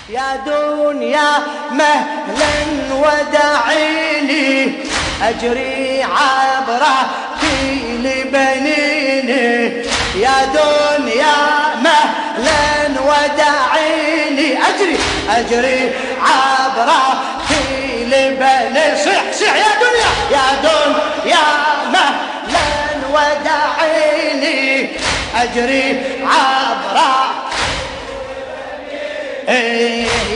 يا دنيا مهلا ودعيني أجري عبرتي لبنيني. يا دنيا مهلا ودعيني أجري عبرتي لبنيني. صح يا دنيا، يا دنيا مهلا ودعيني أجري عبرتي.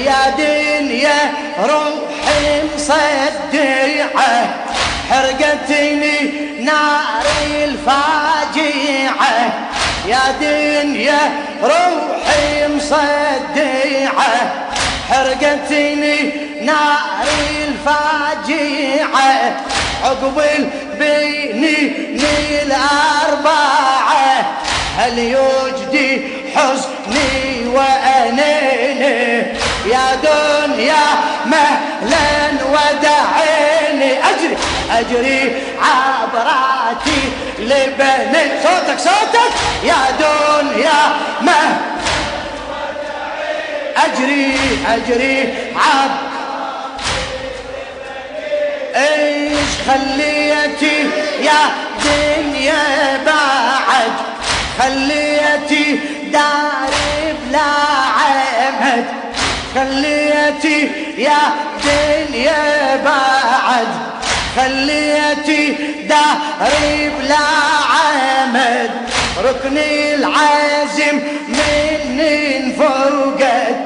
يا دنيا روحي مصدعة حرقتني نار الفاجعة. يا دنيا روحي مصدعة حرقتني نار الفاجعة. عقب البنين الأربعة هل يجدي حزني وأنيني. يا دنيا مهلا ودعيني أجري عبراتي لبني. صوتك يا دنيا مهلا أجري ايش خليتي يا دنيا بعد خليتي داري بلا عمد. خليتي يا دنيا بعد خليتي داري بلا عمد. ركني العازم مني انفقد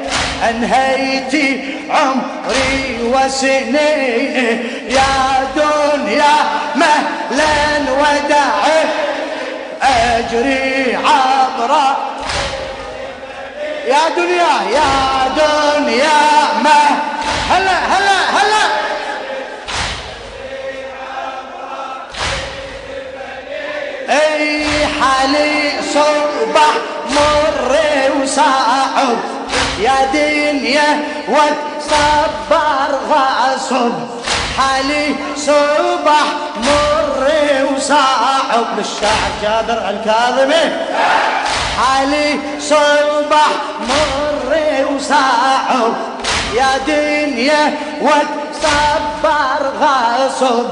انهيتي عمري وسنيني. يا دنيا مهلا ودعي أجري عبرة. يا دنيا ما هلا اي حالي صبح مر وصعب. يا دنيا وتصبر غصب حالي صبح مر وصعب. للشاعر جابر الكاظمي حالي صبح مر وصعب. يا دنيا وتصبر غصب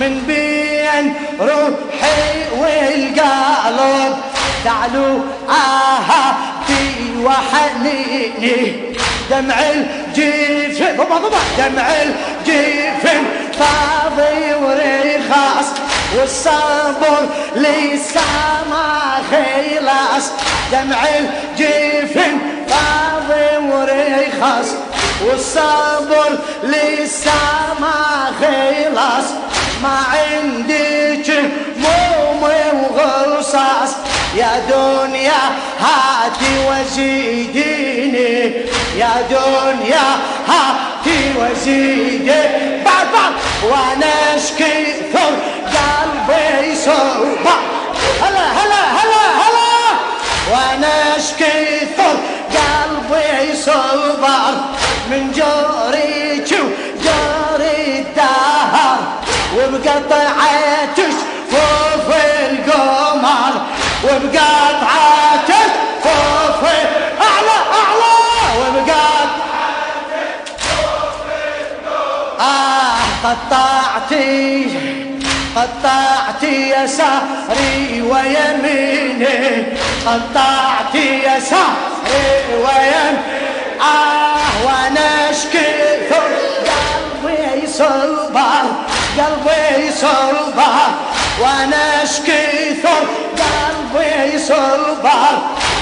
من بين روحي والقلب. تعلو آهاتي وحنيني دمع الجفن دمع الجفن فاضي ورخاص والصبر لسه ما خلص. دمع الجفن فاضي ورخاص والصبر لسه ما خلص. ما عندك هموم وغصاص. يا دنيا هاتي وزيديني. يا دنيا هاتي وزيديني. بعد وانا اشكي ثر قلبي صوبا. هلا وانا اشكي ثر قلبي صوبا من جوريك وجوري الدهر وبقطعة جفوف القمر وبقطعة جفوف أعلى وبقطعة جفوف القمر. قطعتي يساري ويميني قطعتي يساري ويميني. وانا اشكي قلبي صبر وانا اشكي قلبي صبر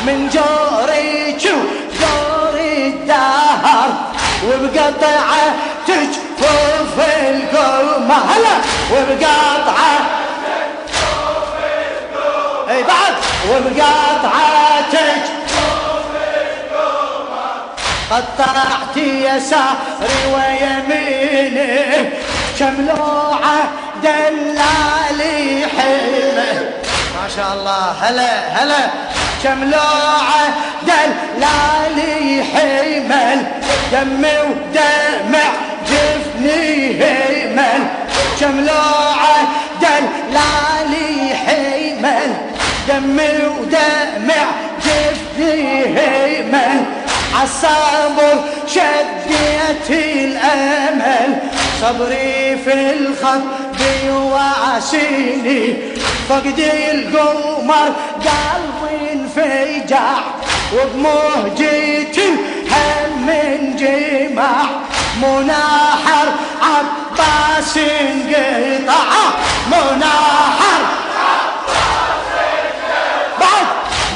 من جوريك وجوري الدهر وبقطعة تجفوف القمر. هلا وبقطعة تجفوف القمر. اي بعد وبقطعة تجفوف القمر. قطعتي يساري ويميني شملوعة دلالي حلمه. ما شاء الله هلا شملوعة دلالي حمل دمي ودمع جفني هيمل. شملوعة دلالي حمل دمي ودمع جفني هيمل. عالصبر شديت الأمل صبري في الخط بيواسيني فقد القمر قلبي انفجع وبمهجة الهم انجمع مناحر عباس انقطع مناحر عباس انقطع بعد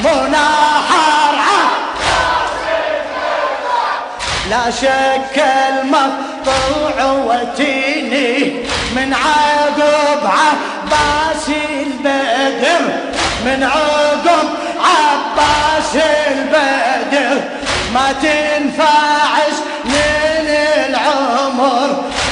مناحر عباس انقطع لا شك المقطوع وتيني من عقب عباس البدر من عقب عباس البدر ما تنفعش من العمر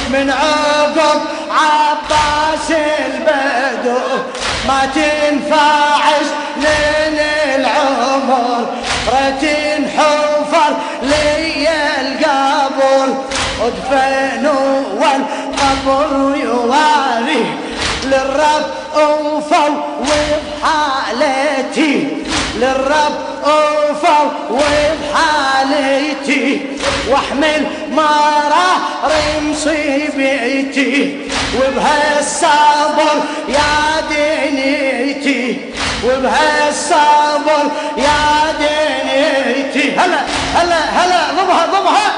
من عقب عباس البدر ما تنفعش من العمر رتين حفر لي القبر ادفن والقبر يواري للرب أوفوا وبحالتي للرب أوفوا وبحالتي واحمل مرار مصيبتي وبهالصبر يا دنيتي وبهالصبر يا دنيتي هلا هلا هلا ضبها ضبها